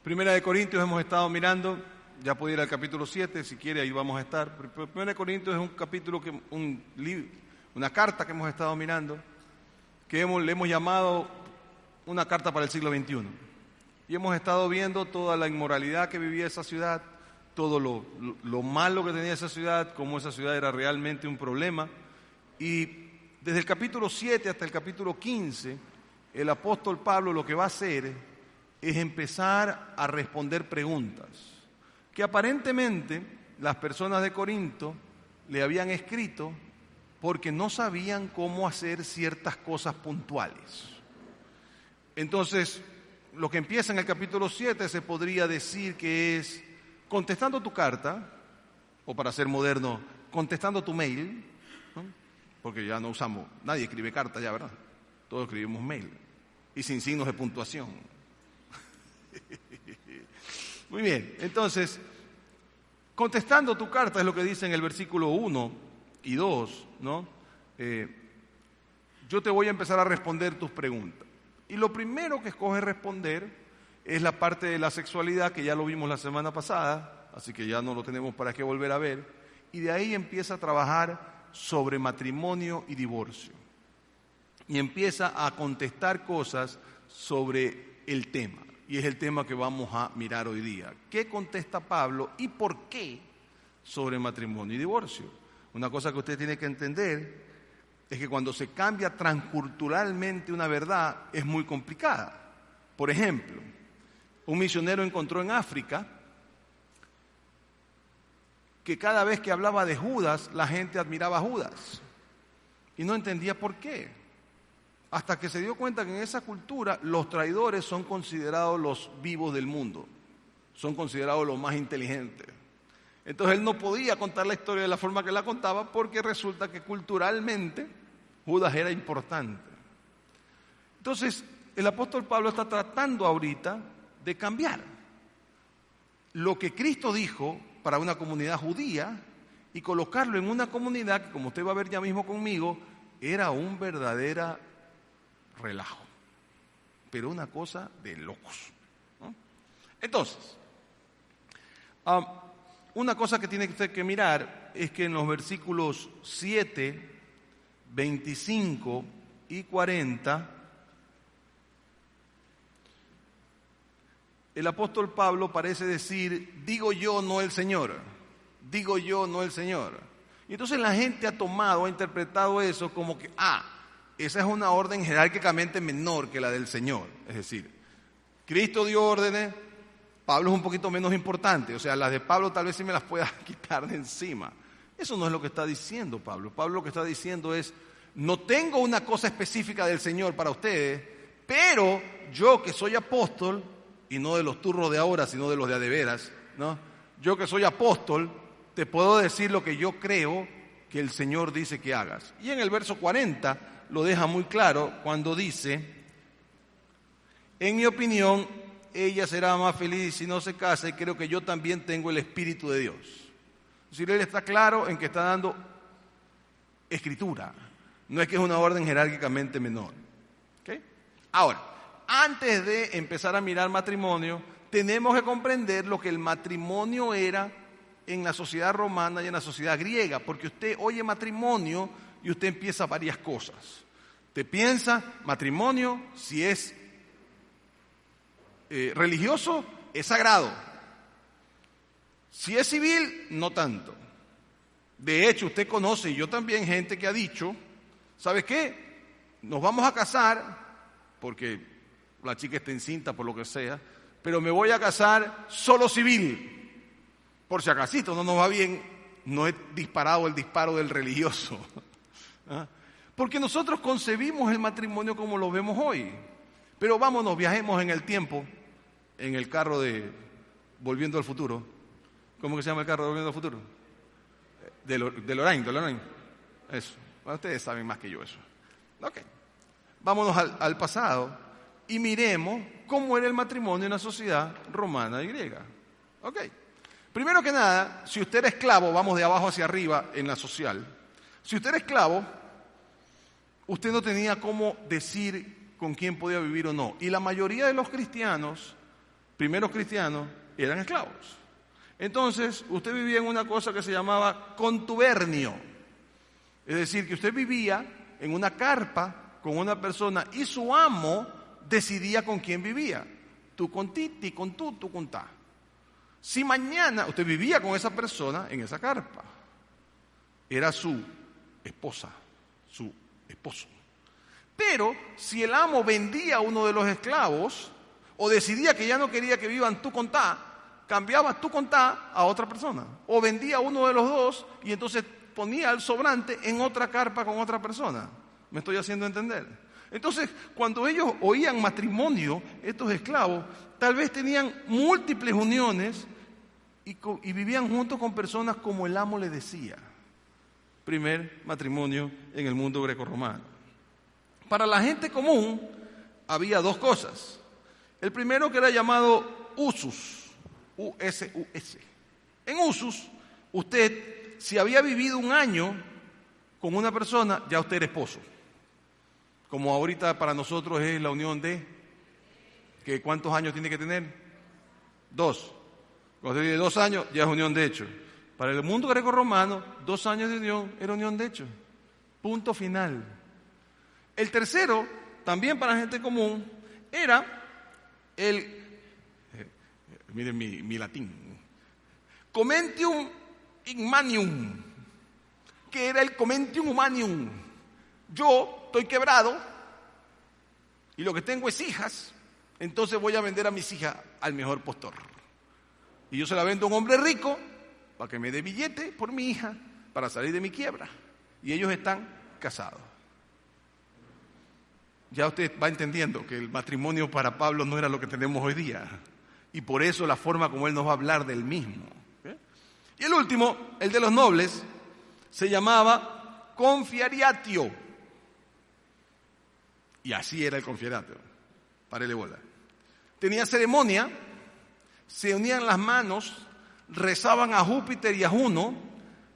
Primera de Corintios hemos estado mirando, ya puede ir al capítulo 7, si quiere ahí vamos a estar. Primera de Corintios es un capítulo, una carta que hemos estado mirando, que le hemos llamado una carta para el siglo XXI. Y hemos estado viendo toda la inmoralidad que vivía esa ciudad, todo lo malo que tenía esa ciudad, cómo esa ciudad era realmente un problema. Y desde el capítulo 7 hasta el capítulo 15, el apóstol Pablo lo que va a hacer es empezar a responder preguntas que aparentemente las personas de Corinto le habían escrito porque no sabían cómo hacer ciertas cosas puntuales. Entonces, lo que empieza en el capítulo 7 se podría decir que es contestando tu carta, o para ser moderno, contestando tu mail, ¿no? Porque ya no usamos, nadie escribe carta ya, ¿verdad? Todos escribimos mail, y sin signos de puntuación. Muy bien, entonces, contestando tu carta es lo que dice en el versículo 1 y 2, ¿no? Yo te voy a empezar a responder tus preguntas. Y lo primero que escoge responder es la parte de la sexualidad, que ya lo vimos la semana pasada, así que ya no lo tenemos para qué volver a ver, y de ahí empieza a trabajar sobre matrimonio y divorcio. Y empieza a contestar cosas sobre el tema. Y es el tema que vamos a mirar hoy día. ¿Qué contesta Pablo y por qué sobre matrimonio y divorcio? Una cosa que usted tiene que entender es que cuando se cambia transculturalmente una verdad es muy complicada. Por ejemplo, un misionero encontró en África que cada vez que hablaba de Judas, la gente admiraba a Judas y no entendía por qué. Hasta que se dio cuenta que en esa cultura los traidores son considerados los vivos del mundo, son considerados los más inteligentes. Entonces él no podía contar la historia de la forma que la contaba porque resulta que culturalmente Judas era importante. Entonces el apóstol Pablo está tratando ahorita de cambiar lo que Cristo dijo para una comunidad judía y colocarlo en una comunidad que, como usted va a ver ya mismo conmigo, era un verdadero relajo, pero una cosa de locos, ¿no? Entonces, una cosa que tiene usted que mirar es que en los versículos 7, 25 y 40, el apóstol Pablo parece decir, digo yo, no el Señor, digo yo, no el Señor. Y entonces la gente ha interpretado eso como que, esa es una orden jerárquicamente menor que la del Señor. Es decir, Cristo dio órdenes, Pablo es un poquito menos importante. O sea, las de Pablo tal vez sí me las pueda quitar de encima. Eso no es lo que está diciendo Pablo. Pablo lo que está diciendo es, no tengo una cosa específica del Señor para ustedes, pero yo que soy apóstol, y no de los turros de ahora, sino de los de veras, ¿no? Yo que soy apóstol, te puedo decir lo que yo creo que el Señor dice que hagas. Y en el verso 40 lo deja muy claro cuando dice, en mi opinión, ella será más feliz si no se casa y creo que yo también tengo el Espíritu de Dios. Es decir, él está claro en que está dando escritura, no es que es una orden jerárquicamente menor. ¿Okay? Ahora, antes de empezar a mirar matrimonio, tenemos que comprender lo que el matrimonio era en la sociedad romana y en la sociedad griega, porque usted oye matrimonio y usted empieza varias cosas. Te piensa, matrimonio, si es religioso, es sagrado. Si es civil, no tanto. De hecho, usted conoce, y yo también, gente que ha dicho, ¿sabe qué? Nos vamos a casar, porque la chica está encinta por lo que sea, pero me voy a casar solo civil. Por si acasito no nos va bien, no he disparado el disparo del religioso. ¿Ah? Porque nosotros concebimos el matrimonio como lo vemos hoy. Pero vámonos, viajemos en el tiempo, en el carro de Volviendo al Futuro. ¿Cómo que se llama el carro de Volviendo al Futuro? DeLorean. Eso. Bueno, ustedes saben más que yo eso. Ok. Vámonos al pasado y miremos cómo era el matrimonio en la sociedad romana y griega. Ok. Primero que nada, si usted era esclavo, vamos de abajo hacia arriba en la social. Si usted era esclavo, usted no tenía cómo decir con quién podía vivir o no. Y la mayoría de los cristianos primeros cristianos eran esclavos. Entonces, usted vivía en una cosa que se llamaba contubernio. Es decir, que usted vivía en una carpa con una persona y su amo decidía con quién vivía. Tú con ti con tú con ta. Si mañana usted vivía con esa persona en esa carpa, era su esposa, su esposo. Pero si el amo vendía a uno de los esclavos o decidía que ya no quería que vivan tú con ta, cambiaba tú con ta a otra persona. O vendía a uno de los dos y entonces ponía al sobrante en otra carpa con otra persona. ¿Me estoy haciendo entender? Entonces, cuando ellos oían matrimonio, estos esclavos, tal vez tenían múltiples uniones y vivían juntos con personas como el amo les decía. Primer matrimonio en el mundo grecorromano. Para la gente común había dos cosas. El primero que era llamado usus, U-S-U-S. En usus, usted, si había vivido un año con una persona, ya usted era esposo. Como ahorita para nosotros es la unión de, que ¿cuántos años tiene que tener? 2. Cuando usted tiene 2 años, ya es unión de hecho. Para el mundo greco-romano, 2 años de unión era unión de hecho. Punto final. El tercero, también para gente común, era miren mi latín, commentium humanium, que era el commentium humanium. Yo estoy quebrado y lo que tengo es hijas, entonces voy a vender a mis hijas al mejor postor. Y yo se la vendo a un hombre rico para que me dé billete por mi hija, para salir de mi quiebra. Y ellos están casados. Ya usted va entendiendo que el matrimonio para Pablo no era lo que tenemos hoy día. Y por eso la forma como él nos va a hablar del mismo. ¿Okay? Y el último, el de los nobles, se llamaba confiariatio. Y así era el confiariatio. Párele bola. Tenía ceremonia, se unían las manos, rezaban a Júpiter y a Juno,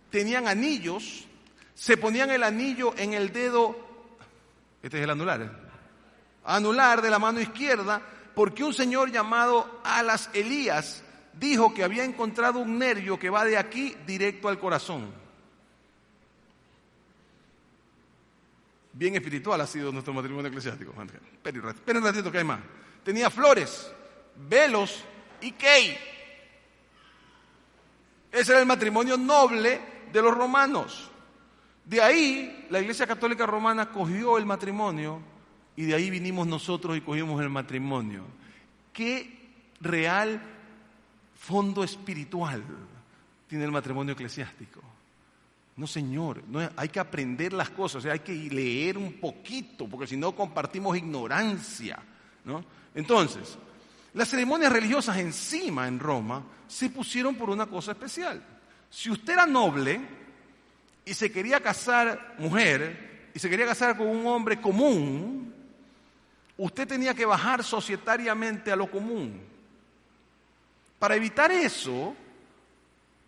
tenían anillos, se ponían el anillo en el dedo, este es el anular de la mano izquierda, porque un señor llamado Alas Elías dijo que había encontrado un nervio que va de aquí directo al corazón. Bien espiritual ha sido nuestro matrimonio eclesiástico. Esperen un ratito que hay más. Tenía flores, velos y kei. Ese era el matrimonio noble de los romanos. De ahí la Iglesia Católica Romana cogió el matrimonio y de ahí vinimos nosotros y cogimos el matrimonio. ¿Qué real fondo espiritual tiene el matrimonio eclesiástico? No, señor, no, hay que aprender las cosas, o sea, hay que leer un poquito, porque si no compartimos ignorancia, ¿no? Entonces, las ceremonias religiosas encima en Roma se pusieron por una cosa especial. Si usted era noble y se quería casar mujer y se quería casar con un hombre común, usted tenía que bajar societariamente a lo común. Para evitar eso,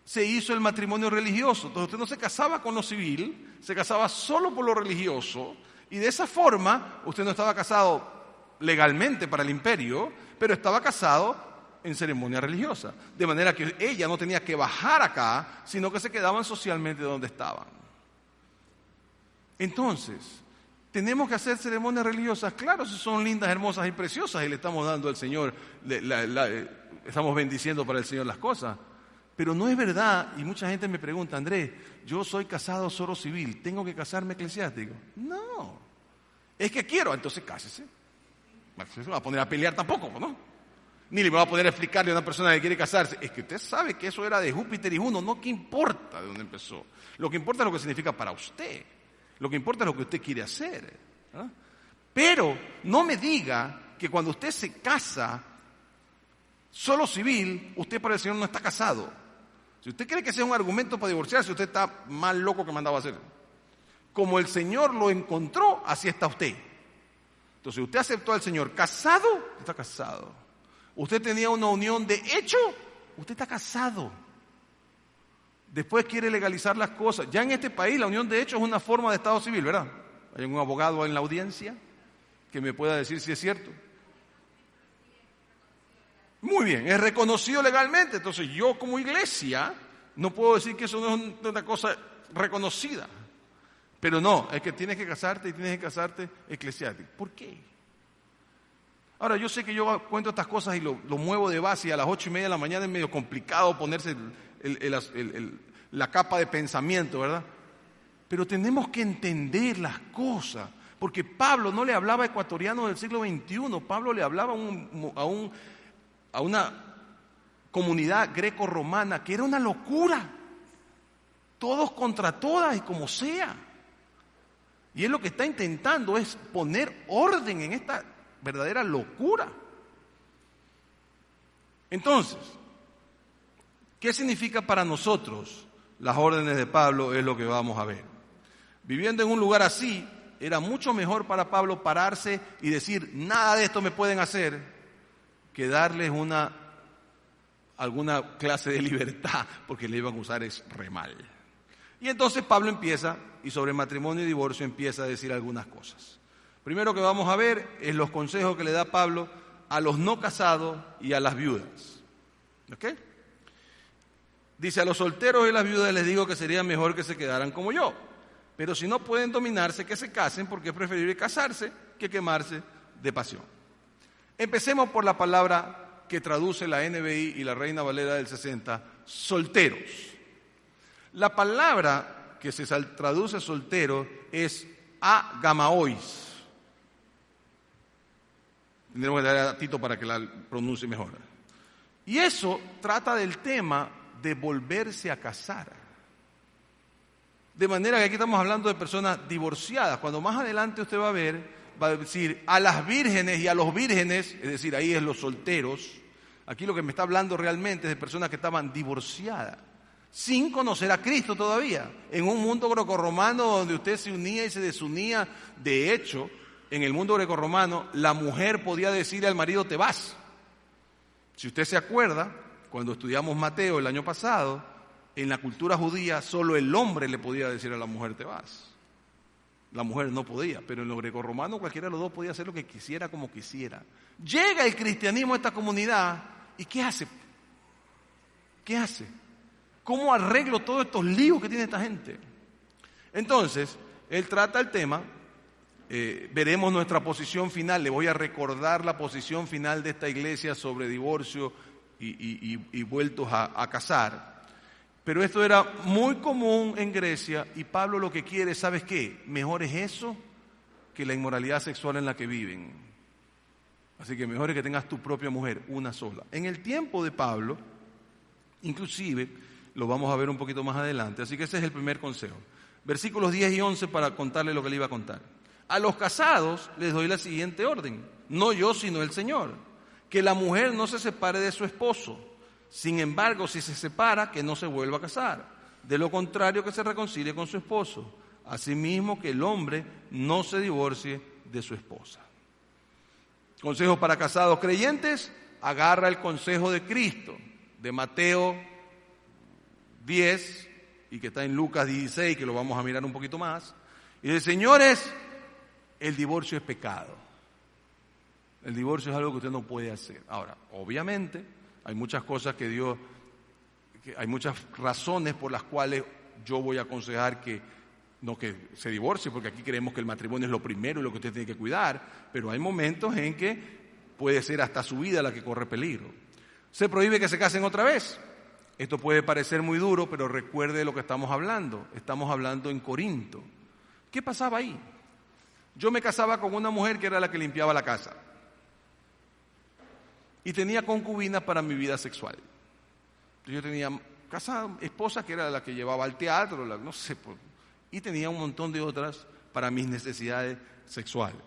se hizo el matrimonio religioso. Entonces usted no se casaba con lo civil, se casaba solo por lo religioso, y de esa forma usted no estaba casado legalmente para el imperio, pero estaba casado en ceremonia religiosa. De manera que ella no tenía que bajar acá, sino que se quedaban socialmente donde estaban. Entonces, ¿tenemos que hacer ceremonias religiosas? Claro, si son lindas, hermosas y preciosas y le estamos dando al Señor, estamos bendiciendo para el Señor las cosas. Pero no es verdad, y mucha gente me pregunta, Andrés, yo soy casado solo civil, ¿tengo que casarme eclesiástico? No, es que quiero, entonces cásese. No se va a poner a pelear tampoco, ¿no? Ni le va a poder explicarle a una persona que quiere casarse. Es que usted sabe que eso era de Júpiter y Juno, no que importa de dónde empezó. Lo que importa es lo que significa para usted. Lo que importa es lo que usted quiere hacer. ¿No? Pero no me diga que cuando usted se casa solo civil, usted para el Señor no está casado. Si usted cree que sea un argumento para divorciarse, usted está más loco que mandaba a hacer. Como el Señor lo encontró, así está usted. Entonces, usted aceptó al Señor casado, está casado. Usted tenía una unión de hecho, usted está casado. Después quiere legalizar las cosas. Ya en este país la unión de hecho es una forma de estado civil, ¿verdad? Hay un abogado en la audiencia que me pueda decir si es cierto. Muy bien, es reconocido legalmente. Entonces yo como iglesia no puedo decir que eso no es una cosa reconocida. Pero no, es que tienes que casarte y tienes que casarte eclesiástico. ¿Por qué? Ahora, yo sé que yo cuento estas cosas y lo muevo de base y a las 8:30 de la mañana es medio complicado ponerse la capa de pensamiento, ¿verdad? Pero tenemos que entender las cosas, porque Pablo no le hablaba a ecuatorianos del siglo XXI, Pablo le hablaba a una comunidad greco-romana que era una locura, todos contra todas y como sea. Y él lo que está intentando es poner orden en esta verdadera locura. Entonces, ¿qué significa para nosotros las órdenes de Pablo? Es lo que vamos a ver. Viviendo en un lugar así, era mucho mejor para Pablo pararse y decir, nada de esto me pueden hacer, que darles alguna clase de libertad, porque le iban a usar es re mal. Y entonces Pablo empieza, y sobre matrimonio y divorcio empieza a decir algunas cosas. Primero que vamos a ver es los consejos que le da Pablo a los no casados y a las viudas. ¿Ok? Dice, a los solteros y las viudas les digo que sería mejor que se quedaran como yo. Pero si no pueden dominarse, que se casen, porque es preferible casarse que quemarse de pasión. Empecemos por la palabra que traduce la NBI y la Reina Valera del 60, solteros. La palabra que se traduce soltero es agamaois. Tendremos que darle a Tito para que la pronuncie mejor. Y eso trata del tema de volverse a casar. De manera que aquí estamos hablando de personas divorciadas. Cuando más adelante usted va a ver, va a decir a las vírgenes y a los vírgenes, es decir, ahí es los solteros. Aquí lo que me está hablando realmente es de personas que estaban divorciadas, sin conocer a Cristo todavía, en un mundo grecorromano donde usted se unía y se desunía. De hecho, en el mundo grecorromano, la mujer podía decirle al marido, te vas. Si usted se acuerda, cuando estudiamos Mateo el año pasado, en la cultura judía solo el hombre le podía decir a la mujer, te vas. La mujer no podía, pero en lo grecorromano cualquiera de los dos podía hacer lo que quisiera, como quisiera. Llega el cristianismo a esta comunidad, ¿y qué hace? ¿Qué hace? ¿Cómo arreglo todos estos líos que tiene esta gente? Entonces, él trata el tema, veremos nuestra posición final, le voy a recordar la posición final de esta iglesia sobre divorcio y vueltos a casar. Pero esto era muy común en Grecia y Pablo lo que quiere, ¿sabes qué? Mejor es eso que la inmoralidad sexual en la que viven. Así que mejor es que tengas tu propia mujer, una sola. En el tiempo de Pablo, inclusive, lo vamos a ver un poquito más adelante, así que ese es el primer consejo. Versículos 10 y 11 para contarle lo que le iba a contar. A los casados les doy la siguiente orden, no yo sino el Señor, que la mujer no se separe de su esposo. Sin embargo, si se separa, que no se vuelva a casar. De lo contrario, que se reconcilie con su esposo. Asimismo, que el hombre no se divorcie de su esposa. Consejos para casados creyentes: agarra el consejo de Cristo, de Mateo 10, y que está en Lucas 16, que lo vamos a mirar un poquito más. Y dice, señores, el divorcio es pecado. El divorcio es algo que usted no puede hacer. Ahora, obviamente, hay muchas cosas hay muchas razones por las cuales yo voy a aconsejar que se divorcie, porque aquí creemos que el matrimonio es lo primero y lo que usted tiene que cuidar, pero hay momentos en que puede ser hasta su vida la que corre peligro. Se prohíbe que se casen otra vez. Esto puede parecer muy duro, pero recuerde lo que estamos hablando. Estamos hablando en Corinto. ¿Qué pasaba ahí? Yo me casaba con una mujer que era la que limpiaba la casa. Y tenía concubinas para mi vida sexual. Yo tenía esposa que era la que llevaba al teatro, no sé, y tenía un montón de otras para mis necesidades sexuales.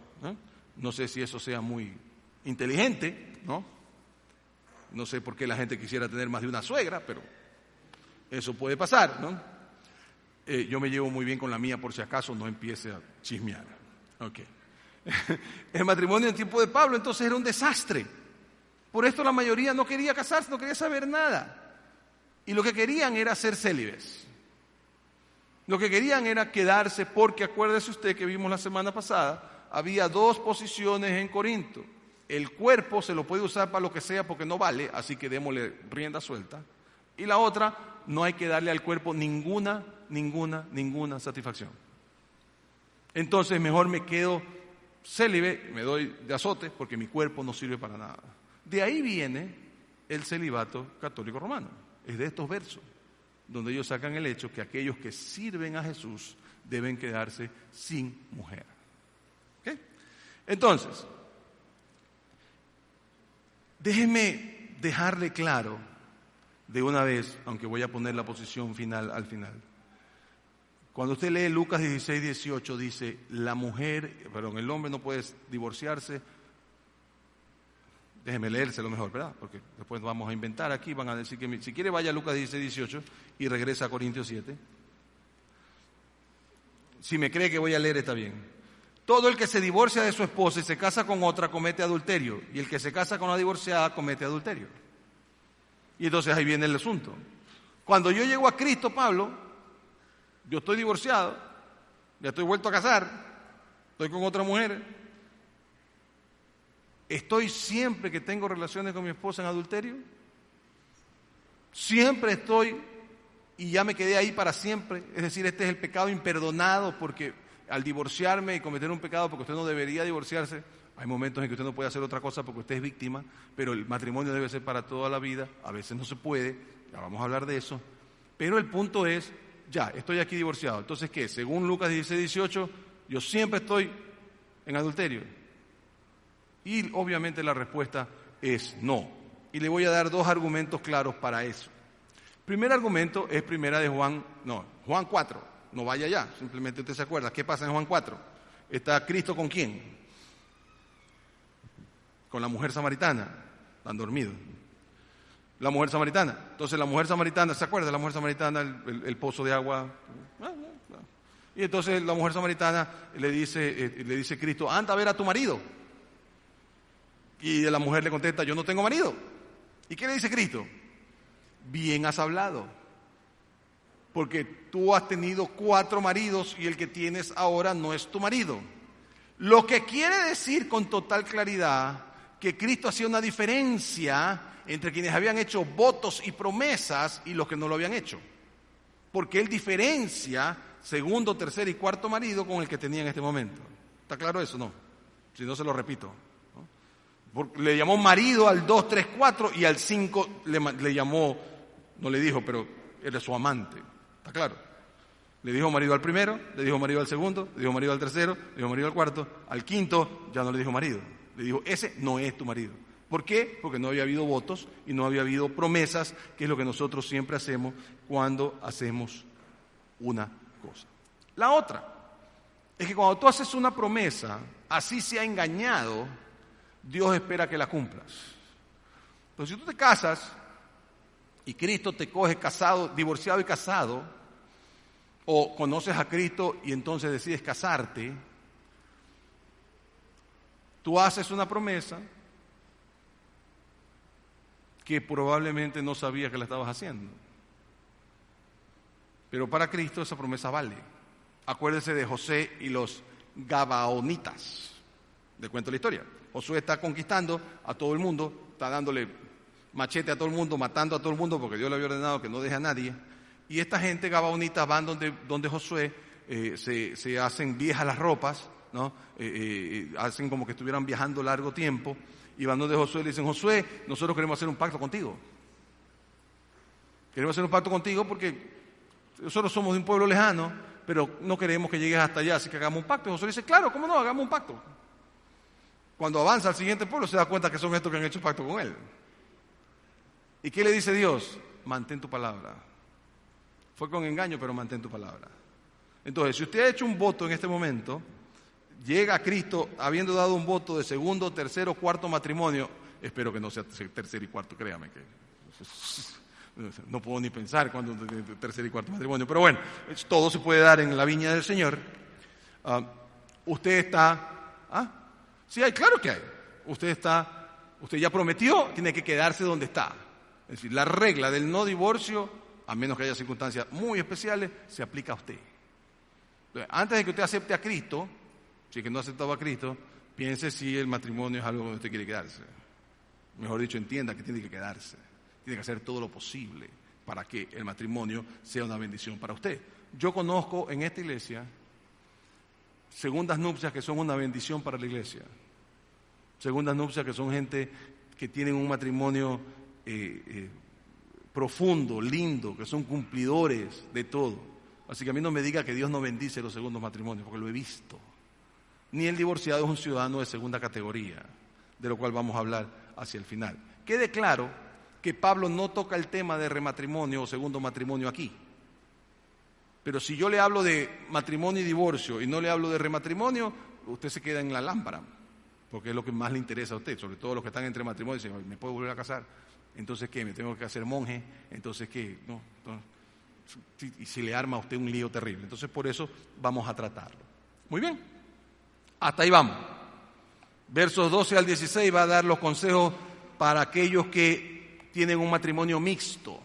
No sé si eso sea muy inteligente, ¿no? No sé por qué la gente quisiera tener más de una suegra, pero eso puede pasar, ¿no? Yo me llevo muy bien con la mía, por si acaso no empiece a chismear. Okay. El matrimonio en tiempo de Pablo entonces era un desastre. Por esto la mayoría no quería casarse, no quería saber nada. Y lo que querían era ser célibes. Lo que querían era quedarse, porque acuérdese usted que vimos la semana pasada, había dos posiciones en Corinto. el cuerpo se lo puede usar para lo que sea porque no vale, así que démosle rienda suelta. Y la otra, no hay que darle al cuerpo ninguna satisfacción. Entonces mejor me quedo célibe, me doy de azote porque mi cuerpo no sirve para nada. De ahí viene el celibato católico romano. Es de estos versos donde ellos sacan el hecho que aquellos que sirven a Jesús deben quedarse sin mujer. ¿Okay? Entonces, déjeme dejarle claro de una vez, aunque voy a poner la posición final al final. Cuando usted lee Lucas 16, 18, dice, el hombre no puede divorciarse. Déjeme leérselo mejor, ¿verdad? Porque después vamos a inventar aquí, van a decir que si quiere vaya a Lucas 16, 18 y regresa a Corintios 7. Si me cree que voy a leer está bien. Todo el que se divorcia de su esposa y se casa con otra comete adulterio, y el que se casa con una divorciada comete adulterio. Y entonces ahí viene el asunto. Cuando yo llego a Cristo, Pablo, yo estoy divorciado, ya estoy vuelto a casar, estoy con otra mujer. ¿Estoy siempre que tengo relaciones con mi esposa en adulterio? Siempre estoy y ya me quedé ahí para siempre. Es decir, este es el pecado imperdonado porque al divorciarme y cometer un pecado porque usted no debería divorciarse, hay momentos en que usted no puede hacer otra cosa porque usted es víctima, pero el matrimonio debe ser para toda la vida, a veces no se puede, ya vamos a hablar de eso. Pero el punto es, ya, estoy aquí divorciado. Entonces, ¿qué? Según Lucas 16, 18, yo siempre estoy en adulterio. Y obviamente la respuesta es no. Y le voy a dar dos argumentos claros para eso. El primer argumento es Juan 4. No vaya allá, simplemente usted se acuerda. ¿Qué pasa en Juan 4? ¿Está Cristo con quién? Con la mujer samaritana. Están dormidos. La mujer samaritana. Entonces la mujer samaritana, ¿se acuerda? La mujer samaritana, el pozo de agua. Y entonces la mujer samaritana le dice Cristo, anda a ver a tu marido. Y la mujer le contesta, yo no tengo marido. ¿Y qué le dice Cristo? Bien has hablado, porque tú has tenido 4 maridos y el que tienes ahora no es tu marido. Lo que quiere decir con total claridad que Cristo hacía una diferencia entre quienes habían hecho votos y promesas y los que no lo habían hecho. Porque Él diferencia segundo, tercer y cuarto marido con el que tenía en este momento. ¿Está claro eso? No. Si no, se lo repito. Le llamó marido al 2, 3, 4 y al 5 le llamó, no le dijo, pero era su amante. ¿Está claro? Le dijo marido al primero, le dijo marido al segundo, le dijo marido al tercero, le dijo marido al cuarto, al quinto ya no le dijo marido. Le dijo, ese no es tu marido. ¿Por qué? Porque no había habido votos y no había habido promesas, que es lo que nosotros siempre hacemos cuando hacemos una cosa. La otra es que cuando tú haces una promesa, así sea engañado, Dios espera que la cumplas. Entonces, si tú te casas y Cristo te coge casado, divorciado y casado, o conoces a Cristo y entonces decides casarte, tú haces una promesa que probablemente no sabías que la estabas haciendo. Pero para Cristo esa promesa vale. Acuérdese de José y los gabaonitas. Le cuento la historia. Josué está conquistando a todo el mundo, está dándole machete a todo el mundo, matando a todo el mundo porque Dios le había ordenado que no deje a nadie. Y esta gente gabaonita van donde Josué, se hacen viejas las ropas, ¿no? Hacen como que estuvieran viajando largo tiempo y van donde Josué y le dicen, Josué, nosotros queremos hacer un pacto contigo. Queremos hacer un pacto contigo porque nosotros somos de un pueblo lejano, pero no queremos que llegues hasta allá, así que hagamos un pacto. Y Josué dice, claro, ¿cómo no? Hagamos un pacto. Cuando avanza al siguiente pueblo se da cuenta que son estos que han hecho pacto con él. ¿Y qué le dice Dios? Mantén tu palabra. Fue con engaño, pero mantén tu palabra. Entonces, si usted ha hecho un voto en este momento, llega a Cristo habiendo dado un voto de segundo, tercero, cuarto matrimonio, espero que no sea tercer y cuarto, créame que no puedo ni pensar cuando tercer y cuarto matrimonio, pero bueno, todo se puede dar en la viña del Señor. Usted está... Sí, claro que hay. Usted ya prometió, tiene que quedarse donde está. Es decir, la regla del no divorcio, a menos que haya circunstancias muy especiales, se aplica a usted. Entonces, antes de que usted acepte a Cristo, si es que no ha aceptado a Cristo, piense si el matrimonio es algo donde usted quiere quedarse. Mejor dicho, entienda que tiene que quedarse. Tiene que hacer todo lo posible para que el matrimonio sea una bendición para usted. Yo conozco en esta iglesia segundas nupcias que son una bendición para la iglesia. Segundas nupcias que son gente que tienen un matrimonio profundo, lindo, que son cumplidores de todo. Así que a mí no me diga que Dios no bendice los segundos matrimonios, porque lo he visto. Ni el divorciado es un ciudadano de segunda categoría, de lo cual vamos a hablar hacia el final. Quede claro que Pablo no toca el tema de rematrimonio o segundo matrimonio aquí. Pero si yo le hablo de matrimonio y divorcio y no le hablo de rematrimonio, usted se queda en la lámpara, porque es lo que más le interesa a usted, sobre todo los que están entre matrimonio y dicen, ¿me puedo volver a casar? Entonces, ¿qué? ¿Me tengo que hacer monje? Entonces, ¿qué? No, y si le arma a usted un lío terrible. Entonces, por eso vamos a tratarlo. Muy bien, hasta ahí vamos. Versos 12 al 16 va a dar los consejos para aquellos que tienen un matrimonio mixto,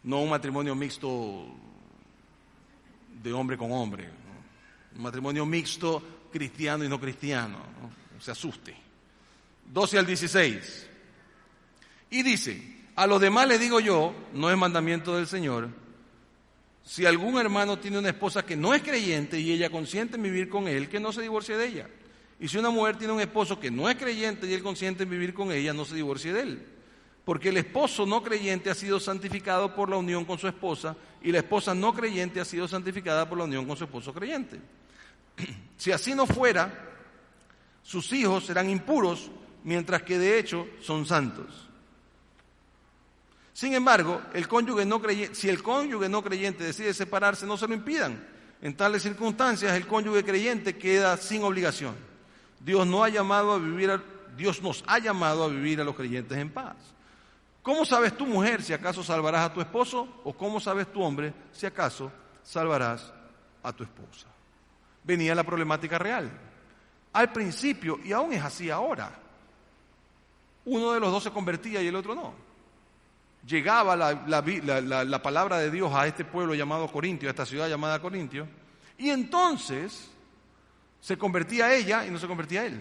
no un matrimonio mixto de hombre con hombre, ¿no? Un matrimonio mixto cristiano y no cristiano, ¿no? Se asuste. 12 al 16. Y dice, a los demás les digo yo, no es mandamiento del Señor, si algún hermano tiene una esposa que no es creyente y ella consiente en vivir con él, que no se divorcie de ella. Y si una mujer tiene un esposo que no es creyente y él consiente en vivir con ella, no se divorcie de él. Porque el esposo no creyente ha sido santificado por la unión con su esposa y la esposa no creyente ha sido santificada por la unión con su esposo creyente. Si así no fuera, sus hijos serán impuros, mientras que de hecho son santos. Sin embargo, si el cónyuge no creyente decide separarse, no se lo impidan. En tales circunstancias, el cónyuge creyente queda sin obligación. Dios nos ha llamado a vivir a los creyentes en paz. ¿Cómo sabes tú, mujer, si acaso salvarás a tu esposo? ¿O cómo sabes tú, hombre, si acaso salvarás a tu esposa? Venía la problemática real. Al principio, y aún es así ahora, uno de los dos se convertía y el otro no. Llegaba la palabra de Dios a este pueblo llamado Corintio, a esta ciudad llamada Corintio, y entonces se convertía ella y no se convertía él.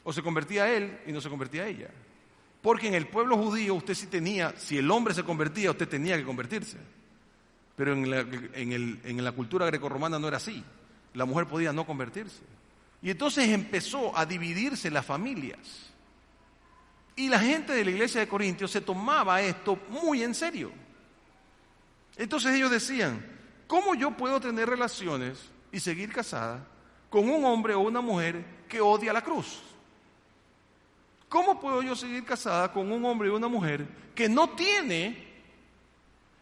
O se convertía él y no se convertía ella. Porque en el pueblo judío usted sí tenía, si el hombre se convertía, usted tenía que convertirse. Pero en la cultura grecorromana no era así. La mujer podía no convertirse. Y entonces empezó a dividirse las familias. Y la gente de la iglesia de Corintios se tomaba esto muy en serio. Entonces ellos decían, ¿cómo yo puedo tener relaciones y seguir casada con un hombre o una mujer que odia la cruz? ¿Cómo puedo yo seguir casada con un hombre o una mujer que no tiene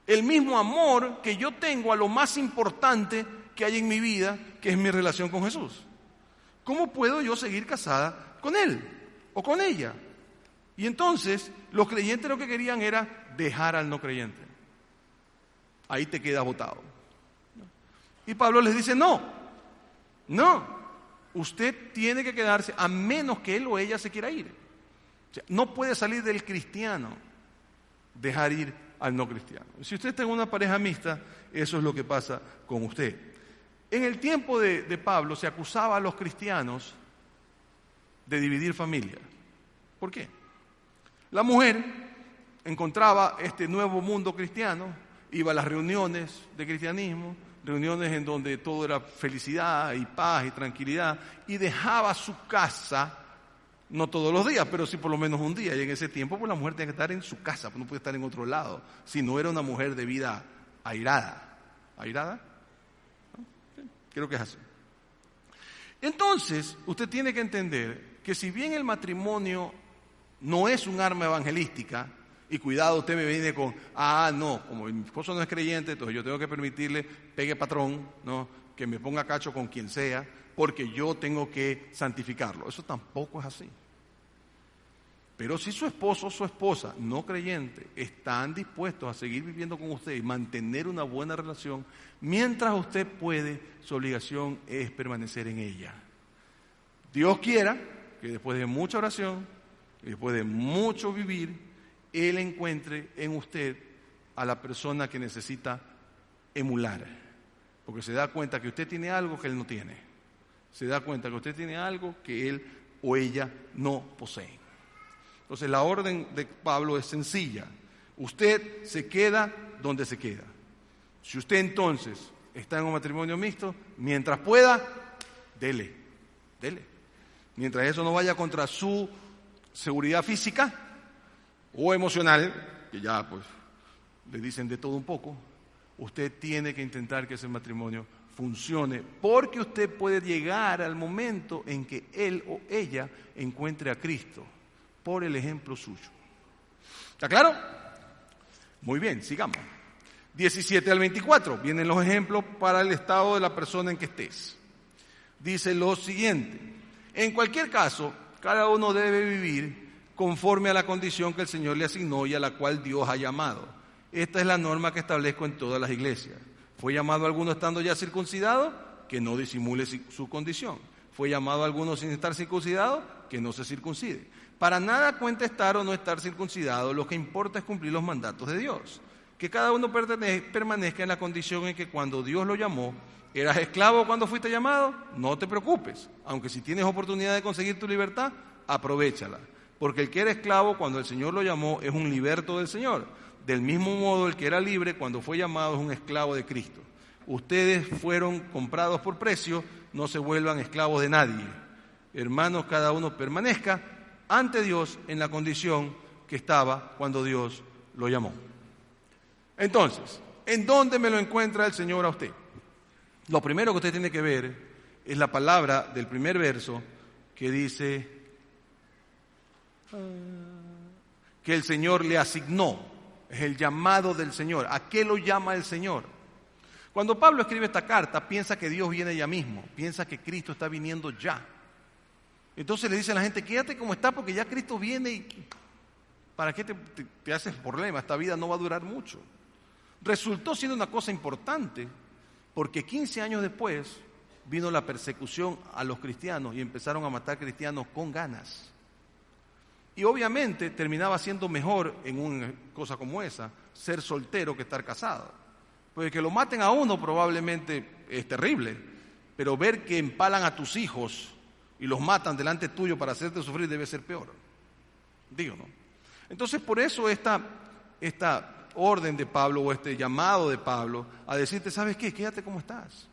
el mismo amor que yo tengo a lo más importante que hay en mi vida, que es mi relación con Jesús? ¿Cómo puedo yo seguir casada con él o con ella? Y entonces los creyentes lo que querían era dejar al no creyente. Ahí te quedas botado. Y Pablo les dice, no, usted tiene que quedarse a menos que él o ella se quiera ir. O sea, no puede salir del cristiano, dejar ir al no cristiano. Si usted está en una pareja mixta, eso es lo que pasa con usted. En el tiempo de Pablo se acusaba a los cristianos de dividir familia. ¿Por qué? La mujer encontraba este nuevo mundo cristiano, iba a las reuniones de cristianismo, reuniones en donde todo era felicidad y paz y tranquilidad, y dejaba su casa, no todos los días, pero sí por lo menos un día. Y en ese tiempo pues la mujer tenía que estar en su casa, pues no puede estar en otro lado, si no era una mujer de vida airada. ¿Airada? ¿No? Creo que es así. Entonces, usted tiene que entender que si bien el matrimonio no es un arma evangelística, y cuidado, usted me viene con, no, como mi esposo no es creyente, entonces yo tengo que permitirle, pegue patrón, ¿no?, que me ponga cacho con quien sea, porque yo tengo que santificarlo. Eso tampoco es así. Pero si su esposo o su esposa no creyente están dispuestos a seguir viviendo con usted y mantener una buena relación, mientras usted puede, su obligación es permanecer en ella. Dios quiera que después de mucha oración, y después de mucho vivir, Él encuentre en usted a la persona que necesita emular. Porque se da cuenta que usted tiene algo que Él no tiene. se da cuenta que usted tiene algo que él o ella no poseen. Entonces la orden de Pablo es sencilla. Usted se queda donde se queda. Si usted entonces está en un matrimonio mixto, mientras pueda, dele. Mientras eso no vaya contra su seguridad física o emocional, que ya pues le dicen de todo un poco, usted tiene que intentar que ese matrimonio funcione, porque usted puede llegar al momento en que él o ella encuentre a Cristo, por el ejemplo suyo. ¿Está claro? Muy bien, sigamos. 17 al 24, vienen los ejemplos para el estado de la persona en que estés. Dice lo siguiente: en cualquier caso, cada uno debe vivir conforme a la condición que el Señor le asignó y a la cual Dios ha llamado. Esta es la norma que establezco en todas las iglesias. ¿Fue llamado alguno estando ya circuncidado? Que no disimule su condición. ¿Fue llamado alguno sin estar circuncidado? Que no se circuncide. Para nada cuenta estar o no estar circuncidado, lo que importa es cumplir los mandatos de Dios. Que cada uno permanezca en la condición en que cuando Dios lo llamó, ¿eras esclavo cuando fuiste llamado? No te preocupes, aunque si tienes oportunidad de conseguir tu libertad, aprovéchala. Porque el que era esclavo cuando el Señor lo llamó es un liberto del Señor. Del mismo modo, el que era libre cuando fue llamado es un esclavo de Cristo. Ustedes fueron comprados por precio, no se vuelvan esclavos de nadie. Hermanos, cada uno permanezca ante Dios en la condición que estaba cuando Dios lo llamó. Entonces, ¿en dónde me lo encuentra el Señor a usted? Lo primero que usted tiene que ver es la palabra del primer verso que dice que el Señor le asignó, es el llamado del Señor. ¿A qué lo llama el Señor? Cuando Pablo escribe esta carta, piensa que Dios viene ya mismo, piensa que Cristo está viniendo ya. Entonces le dice a la gente, quédate como está porque ya Cristo viene y ¿para qué te haces problema? Esta vida no va a durar mucho. Resultó siendo una cosa importante porque 15 años después vino la persecución a los cristianos y empezaron a matar cristianos con ganas. Y obviamente terminaba siendo mejor en una cosa como esa ser soltero que estar casado. Porque que lo maten a uno probablemente es terrible, pero ver que empalan a tus hijos y los matan delante tuyo para hacerte sufrir debe ser peor. Digo, ¿no? Entonces por eso esta orden de Pablo o este llamado de Pablo a decirte, ¿sabes qué? Quédate como estás.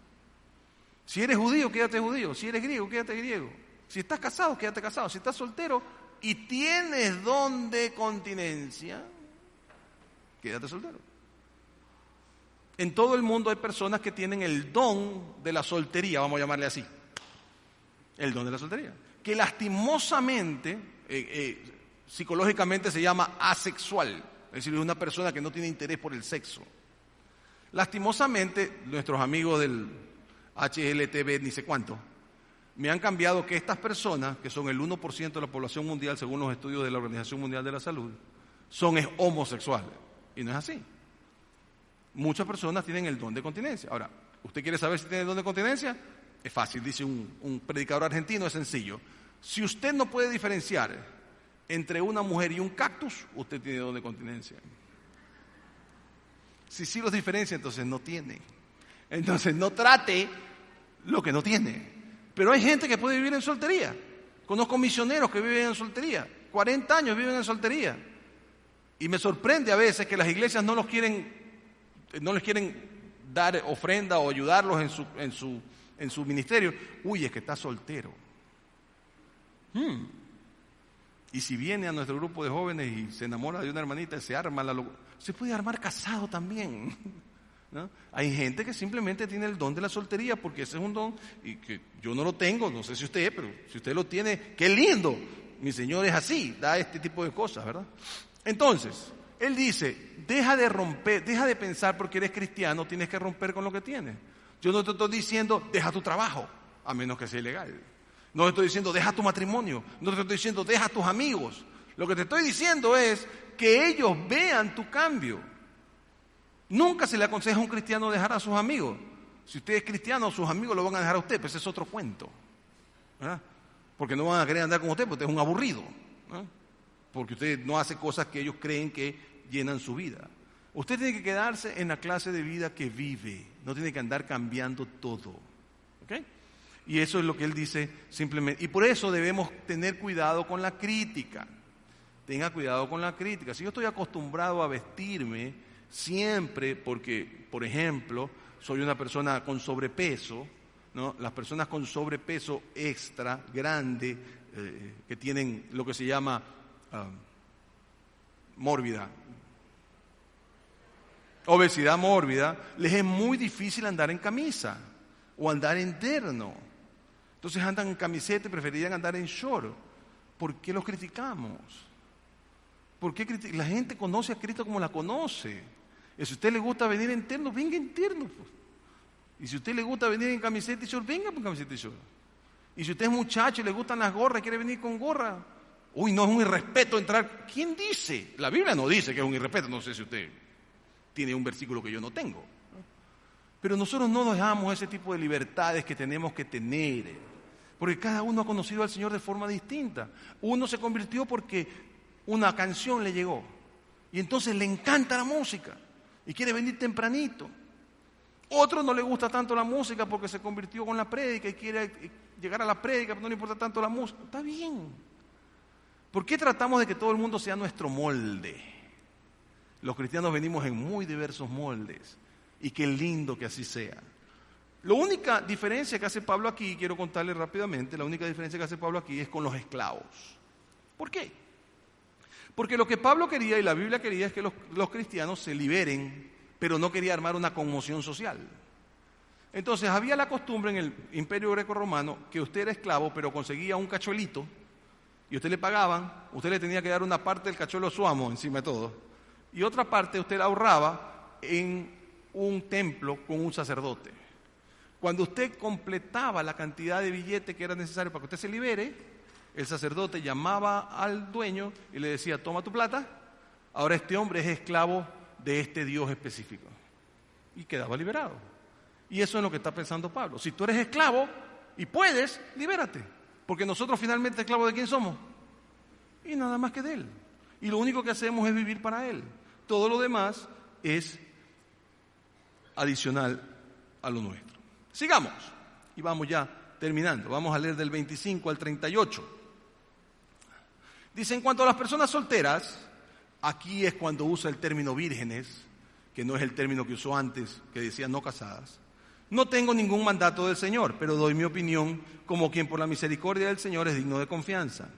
Si eres judío, quédate judío. Si eres griego, quédate griego. Si estás casado, quédate casado. Si estás soltero y tienes don de continencia, quédate soltero. En todo el mundo hay personas que tienen el don de la soltería, vamos a llamarle así. El don de la soltería. Que lastimosamente, psicológicamente se llama asexual. Es decir, es una persona que no tiene interés por el sexo. Lastimosamente, nuestros amigos del HLTV, ni sé cuánto, me han cambiado que estas personas, que son el 1% de la población mundial, según los estudios de la Organización Mundial de la Salud, son homosexuales. Y no es así. Muchas personas tienen el don de continencia. Ahora, ¿usted quiere saber si tiene el don de continencia? Es fácil, dice un predicador argentino, es sencillo. Si usted no puede diferenciar entre una mujer y un cactus, usted tiene don de continencia. Si sí los diferencia, entonces no tiene. Entonces no trate lo que no tiene. Pero hay gente que puede vivir en soltería. Conozco misioneros que viven en soltería. 40 años viven en soltería. Y me sorprende a veces que las iglesias no les quieren dar ofrenda o ayudarlos en su ministerio. Uy, es que está soltero. Y si viene a nuestro grupo de jóvenes y se enamora de una hermanita, se arma la locura. Se puede armar casado también, ¿no? Hay gente que simplemente tiene el don de la soltería porque ese es un don y que yo no lo tengo, no sé si usted, pero si usted lo tiene, ¡qué lindo! Mi Señor es así, da este tipo de cosas, ¿verdad? Entonces, Él dice, deja de pensar porque eres cristiano, tienes que romper con lo que tienes. Yo no te estoy diciendo, deja tu trabajo, a menos que sea ilegal. No te estoy diciendo, deja tu matrimonio. No te estoy diciendo, deja tus amigos. Lo que te estoy diciendo es que ellos vean tu cambio. Nunca se le aconseja a un cristiano dejar a sus amigos. Si usted es cristiano, sus amigos lo van a dejar a usted, pues ese es otro cuento, ¿verdad? Porque no van a querer andar con usted, porque usted es un aburrido, ¿verdad? Porque usted no hace cosas que ellos creen que llenan su vida. Usted tiene que quedarse en la clase de vida que vive. No tiene que andar cambiando todo. ¿Ok? Y eso es lo que él dice simplemente. Y por eso debemos tener cuidado con la crítica. Tenga cuidado con la crítica. Si yo estoy acostumbrado a vestirme siempre porque, por ejemplo, soy una persona con sobrepeso, ¿no? Las personas con sobrepeso extra, grande, que tienen lo que se llama mórbida, obesidad mórbida, les es muy difícil andar en camisa o andar en terno. Entonces andan en camiseta y preferirían andar en short. ¿Por qué los criticamos? ¿Por qué la gente conoce a Cristo como la conoce? Y si a usted le gusta venir en terno, venga en terno, pues. Y si a usted le gusta venir en camiseta y short, venga con camiseta y short. Y si usted es muchacho y le gustan las gorras y quiere venir con gorra, uy, no es un irrespeto entrar. ¿Quién dice? La Biblia no dice que es un irrespeto, no sé si usted tiene un versículo que yo no tengo. Pero nosotros no nos damos ese tipo de libertades que tenemos que tener, porque cada uno ha conocido al Señor de forma distinta. Uno se convirtió porque una canción le llegó y entonces le encanta la música y quiere venir tempranito. Otro no le gusta tanto la música porque se convirtió con la prédica y quiere llegar a la prédica, pero no le importa tanto la música. Está bien. ¿Por qué tratamos de que todo el mundo sea nuestro molde? Los cristianos venimos en muy diversos moldes y qué lindo que así sea. La única diferencia que hace Pablo aquí, quiero contarles rápidamente, la única diferencia que hace Pablo aquí es con los esclavos. ¿Por qué? Porque lo que Pablo quería y la Biblia quería es que los cristianos se liberen, pero no quería armar una conmoción social. Entonces había la costumbre en el Imperio Greco-Romano que usted era esclavo, pero conseguía un cachuelito y usted le pagaban, usted le tenía que dar una parte del cachuelo a su amo encima de todo, y otra parte usted la ahorraba en un templo con un sacerdote. Cuando usted completaba la cantidad de billetes que era necesario para que usted se libere, el sacerdote llamaba al dueño y le decía, toma tu plata, ahora este hombre es esclavo de este Dios específico. Y quedaba liberado. Y eso es lo que está pensando Pablo. Si tú eres esclavo y puedes, libérate. Porque nosotros finalmente esclavos ¿de quién somos? Y nada más que de Él. Y lo único que hacemos es vivir para Él. Todo lo demás es adicional a lo nuestro. Sigamos. Y vamos ya terminando. Vamos a leer del 25 al 38. Dice, en cuanto a las personas solteras, aquí es cuando usa el término vírgenes, que no es el término que usó antes, que decía no casadas. No tengo ningún mandato del Señor, pero doy mi opinión como quien por la misericordia del Señor es digno de confianza.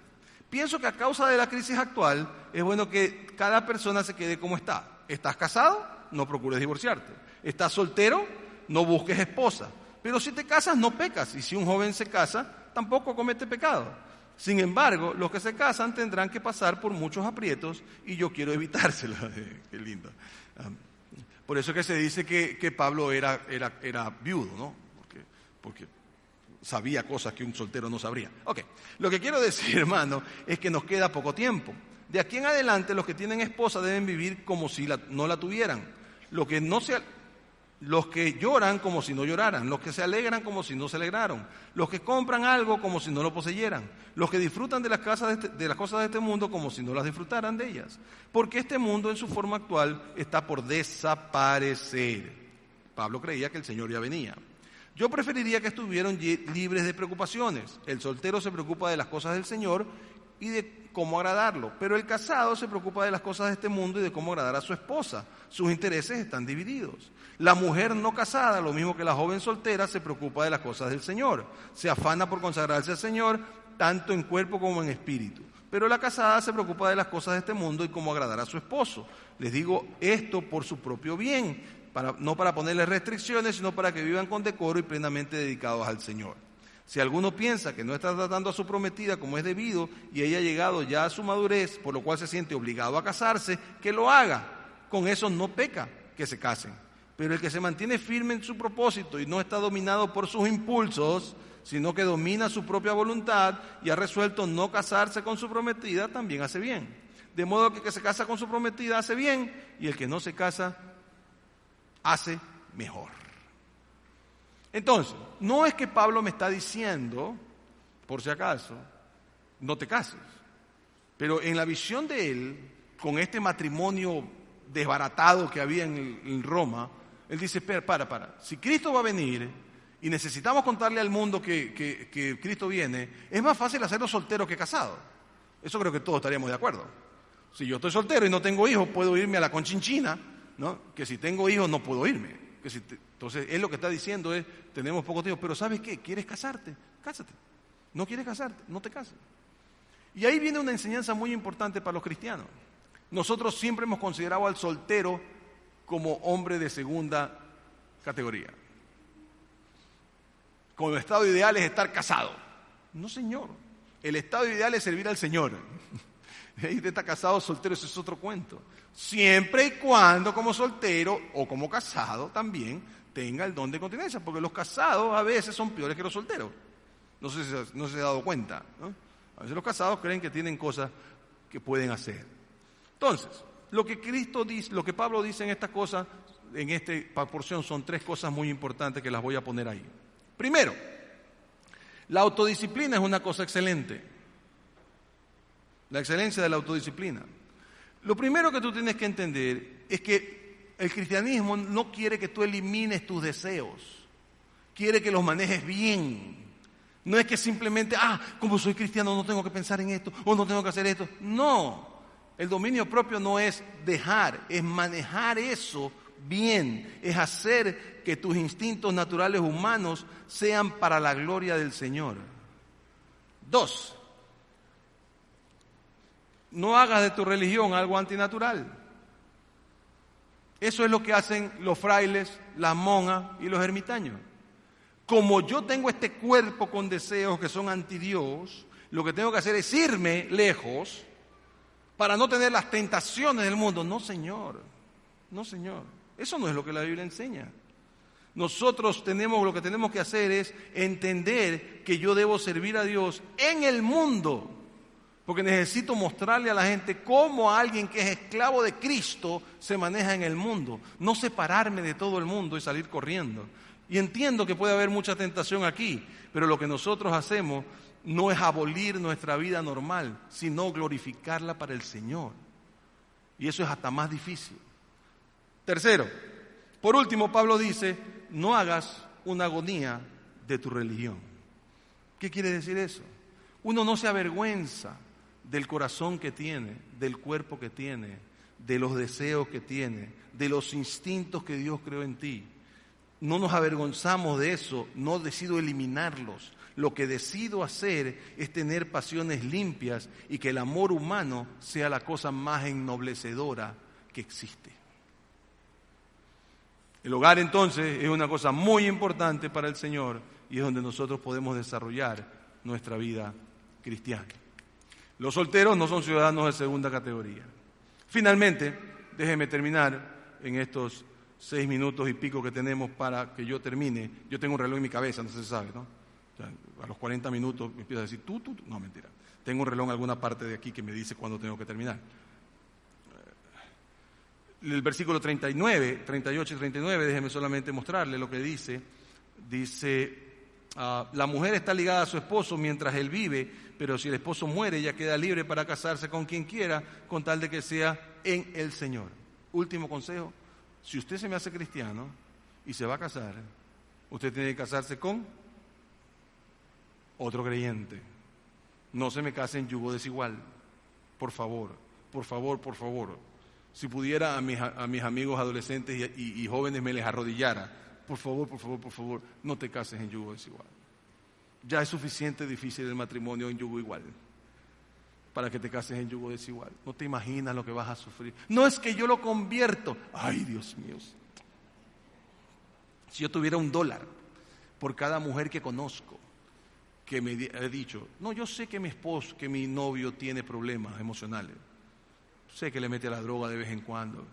Pienso que a causa de la crisis actual es bueno que cada persona se quede como está. ¿Estás casado? No procures divorciarte. ¿Estás soltero? No busques esposa. Pero si te casas, no pecas. Y si un joven se casa, tampoco comete pecado. Sin embargo, los que se casan tendrán que pasar por muchos aprietos y yo quiero evitárselo. Qué lindo. Por eso que se dice que Pablo era viudo, ¿no? Porque sabía cosas que un soltero no sabría. Ok, lo que quiero decir, hermano, es que nos queda poco tiempo. De aquí en adelante, los que tienen esposa deben vivir como si no la tuvieran. Los que lloran como si no lloraran, los que se alegran como si no se alegraron, los que compran algo como si no lo poseyeran, los que disfrutan de las cosas de este mundo como si no las disfrutaran de ellas. Porque este mundo en su forma actual está por desaparecer. Pablo creía que el Señor ya venía. Yo preferiría que estuvieran libres de preocupaciones. El soltero se preocupa de las cosas del Señor y de cómo agradarlo, pero el casado se preocupa de las cosas de este mundo y de cómo agradar a su esposa. Sus intereses están divididos. La mujer no casada, lo mismo que la joven soltera, se preocupa de las cosas del Señor. Se afana por consagrarse al Señor, tanto en cuerpo como en espíritu. Pero la casada se preocupa de las cosas de este mundo y cómo agradar a su esposo. Les digo esto por su propio bien, no para ponerles restricciones, sino para que vivan con decoro y plenamente dedicados al Señor. Si alguno piensa que no está tratando a su prometida como es debido y ella ha llegado ya a su madurez, por lo cual se siente obligado a casarse, que lo haga. Con eso no peca que se casen. Pero el que se mantiene firme en su propósito y no está dominado por sus impulsos, sino que domina su propia voluntad y ha resuelto no casarse con su prometida, también hace bien. De modo que el que se casa con su prometida hace bien y el que no se casa hace mejor. Entonces, no es que Pablo me está diciendo, por si acaso, no te cases. Pero en la visión de él, con este matrimonio desbaratado que había en Roma, él dice, para. Si Cristo va a venir y necesitamos contarle al mundo que Cristo viene, es más fácil hacerlo soltero que casado. Eso creo que todos estaríamos de acuerdo. Si yo estoy soltero y no tengo hijos, puedo irme a la Conchinchina, ¿no? Que si tengo hijos no puedo irme. Entonces, él lo que está diciendo es, tenemos poco tiempo, pero ¿sabes qué? ¿Quieres casarte? Cásate. ¿No quieres casarte? No te cases. Y ahí viene una enseñanza muy importante para los cristianos. Nosotros siempre hemos considerado al soltero como hombre de segunda categoría. Como el estado ideal es estar casado. No, señor. El estado ideal es servir al Señor. Y ahí usted está casado, soltero, eso es otro cuento. Siempre y cuando como soltero o como casado también tenga el don de continencia, porque los casados a veces son peores que los solteros. No sé si no se ha dado cuenta, ¿no? A veces los casados creen que tienen cosas que pueden hacer. Entonces, lo que Cristo dice, lo que Pablo dice en estas cosas, en esta porción, son 3 cosas muy importantes que las voy a poner ahí. Primero, la autodisciplina es una cosa excelente. La excelencia de la autodisciplina. Lo primero que tú tienes que entender es que el cristianismo no quiere que tú elimines tus deseos, quiere que los manejes bien. No es que simplemente, como soy cristiano no tengo que pensar en esto o no tengo que hacer esto. No, el dominio propio no es dejar, es manejar eso bien, es hacer que tus instintos naturales humanos sean para la gloria del Señor. 2, no hagas de tu religión algo antinatural. Eso es lo que hacen los frailes, las monjas y los ermitaños. Como yo tengo este cuerpo con deseos que son anti Dios, lo que tengo que hacer es irme lejos para no tener las tentaciones del mundo. No, señor. No, señor. Eso no es lo que la Biblia enseña. Nosotros lo que tenemos que hacer es entender que yo debo servir a Dios en el mundo, porque necesito mostrarle a la gente cómo alguien que es esclavo de Cristo se maneja en el mundo. No separarme de todo el mundo y salir corriendo. Y entiendo que puede haber mucha tentación aquí, pero lo que nosotros hacemos no es abolir nuestra vida normal, sino glorificarla para el Señor. Y eso es hasta más difícil. Tercero, por último, Pablo dice, no hagas una agonía de tu religión. ¿Qué quiere decir eso? Uno no se avergüenza del corazón que tiene, del cuerpo que tiene, de los deseos que tiene, de los instintos que Dios creó en ti. No nos avergonzamos de eso, no decido eliminarlos. Lo que decido hacer es tener pasiones limpias y que el amor humano sea la cosa más ennoblecedora que existe. El hogar entonces es una cosa muy importante para el Señor y es donde nosotros podemos desarrollar nuestra vida cristiana. Los solteros no son ciudadanos de segunda categoría. Finalmente, déjeme terminar en estos 6 minutos y pico que tenemos para que yo termine. Yo tengo un reloj en mi cabeza, no se sabe, ¿no? O sea, a los 40 minutos me empieza a decir tú. No, mentira. Tengo un reloj en alguna parte de aquí que me dice cuándo tengo que terminar. El versículo 39, 38 y 39, déjeme solamente mostrarle lo que dice. Dice, la mujer está ligada a su esposo mientras él vive, pero si el esposo muere, ella queda libre para casarse con quien quiera, con tal de que sea en el Señor. Último consejo. Si usted se me hace cristiano y se va a casar, usted tiene que casarse con otro creyente. No se me case en yugo desigual. Por favor, por favor, por favor. Si pudiera a mis amigos adolescentes y jóvenes me les arrodillara. Por favor, por favor, por favor, no te cases en yugo desigual. Ya es suficiente difícil el matrimonio en yugo igual para que te cases en yugo desigual. No te imaginas lo que vas a sufrir. No es que yo lo convierto. Ay, Dios mío. Si yo tuviera $1 por cada mujer que conozco que me ha dicho, no, yo sé que mi esposo, que mi novio tiene problemas emocionales. Sé que le mete a la droga de vez en cuando.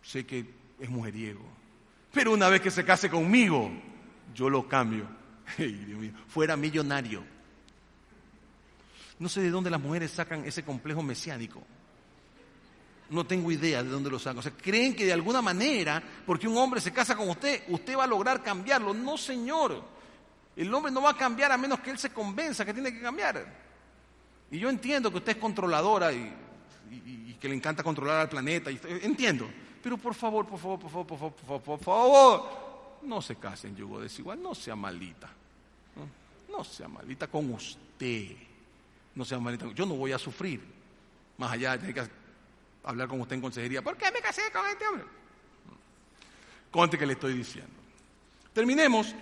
Sé que es mujeriego. Pero una vez que se case conmigo, yo lo cambio. Ay, Dios mío, fuera millonario. No sé de dónde las mujeres sacan ese complejo mesiánico. No tengo idea de dónde lo sacan. O sea, creen que de alguna manera, porque un hombre se casa con usted, usted va a lograr cambiarlo. No, señor. El hombre no va a cambiar a menos que él se convenza que tiene que cambiar. Y yo entiendo que usted es controladora y que le encanta controlar al planeta. Entiendo. Pero por favor, no se case en yugo desigual, no sea malita. No sea malita con usted. No sea malita. Yo no voy a sufrir. Más allá de tener que hablar con usted en consejería. ¿Por qué me casé con este hombre? Conte que le estoy diciendo. Terminemos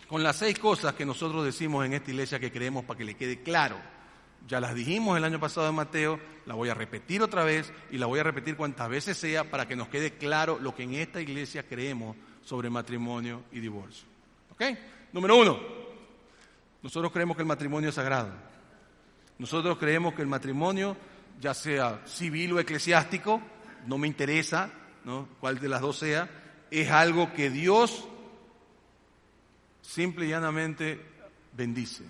con las 6 cosas que nosotros decimos en esta iglesia que creemos para que le quede claro. Ya las dijimos el año pasado en Mateo, la voy a repetir otra vez y la voy a repetir cuantas veces sea para que nos quede claro lo que en esta iglesia creemos sobre matrimonio y divorcio. ¿Ok? Número 1, nosotros creemos que el matrimonio es sagrado. Nosotros creemos que el matrimonio, ya sea civil o eclesiástico, no me interesa, ¿no?, cuál de las dos sea, es algo que Dios simple y llanamente bendice.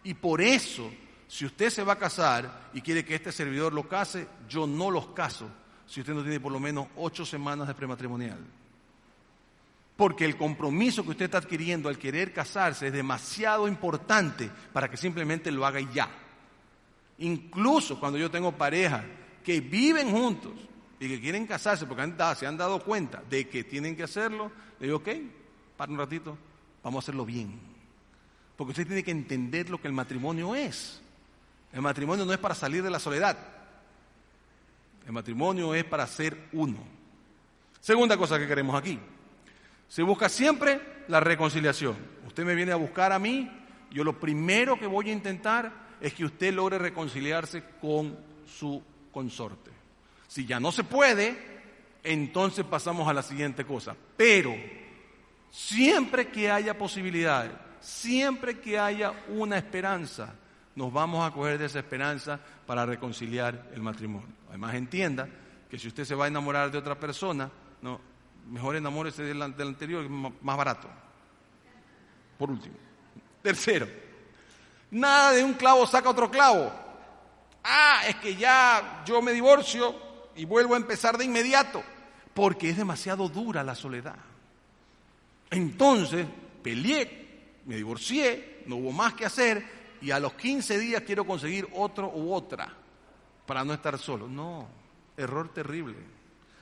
Y por eso, si usted se va a casar y quiere que este servidor lo case, yo no los caso si usted no tiene por lo menos 8 semanas de prematrimonial. Porque el compromiso que usted está adquiriendo al querer casarse es demasiado importante para que simplemente lo haga y ya. Incluso cuando yo tengo parejas que viven juntos y que quieren casarse porque se han dado cuenta de que tienen que hacerlo, le digo, ok, para un ratito, vamos a hacerlo bien. Porque usted tiene que entender lo que el matrimonio es. El matrimonio no es para salir de la soledad. El matrimonio es para ser uno. Segunda cosa que queremos aquí. Se busca siempre la reconciliación. Usted me viene a buscar a mí, yo lo primero que voy a intentar es que usted logre reconciliarse con su consorte. Si ya no se puede, entonces pasamos a la siguiente cosa. Pero siempre que haya posibilidad, siempre que haya una esperanza, nos vamos a coger de esa esperanza para reconciliar el matrimonio. Además, entienda que si usted se va a enamorar de otra persona, no, mejor enamórese del anterior, que es más barato. Por último. Tercero, nada de un clavo saca otro clavo. Es que ya yo me divorcio y vuelvo a empezar de inmediato, porque es demasiado dura la soledad. Entonces, peleé, me divorcié, no hubo más que hacer, y a los 15 días quiero conseguir otro u otra para no estar solo. No, error terrible.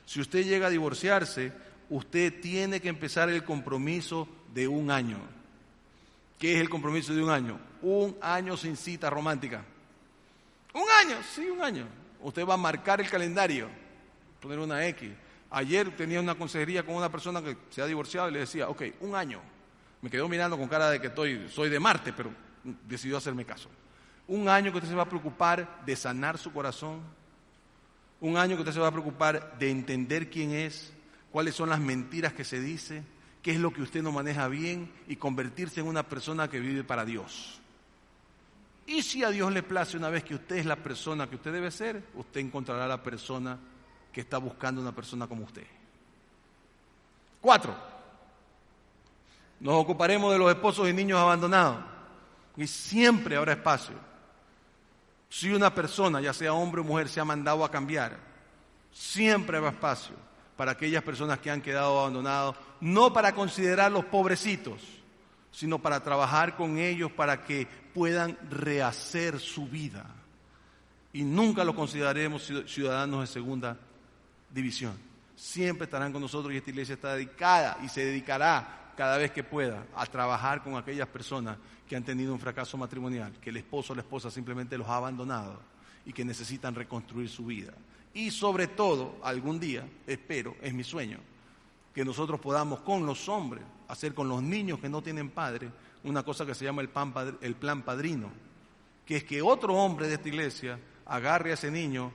Si usted llega a divorciarse, usted tiene que empezar el compromiso de 1 año. ¿Qué es el compromiso de 1 año? 1 año sin cita romántica. 1 año, sí, 1 año. Usted va a marcar el calendario, poner una X. Ayer tenía una consejería con una persona que se ha divorciado y le decía, ok, 1 año. Me quedó mirando con cara de que soy de Marte, pero decidió hacerme caso. 1 año que usted se va a preocupar de sanar su corazón. 1 año que usted se va a preocupar de entender quién es, cuáles son las mentiras que se dice, qué es lo que usted no maneja bien y convertirse en una persona que vive para Dios. Y si a Dios le place, una vez que usted es la persona que usted debe ser, usted encontrará la persona que está buscando una persona como usted. 4, nos ocuparemos de los esposos y niños abandonados. Y siempre habrá espacio. Si una persona, ya sea hombre o mujer, se ha mandado a cambiar, siempre habrá espacio para aquellas personas que han quedado abandonados, no para considerarlos pobrecitos, sino para trabajar con ellos para que puedan rehacer su vida. Y nunca los consideraremos ciudadanos de segunda división. Siempre estarán con nosotros y esta iglesia está dedicada y se dedicará cada vez que pueda a trabajar con aquellas personas que han tenido un fracaso matrimonial, que el esposo o la esposa simplemente los ha abandonado y que necesitan reconstruir su vida. Y sobre todo, algún día, espero, es mi sueño, que nosotros podamos con los hombres hacer con los niños que no tienen padre una cosa que se llama el plan padrino, que es que otro hombre de esta iglesia agarre a ese niño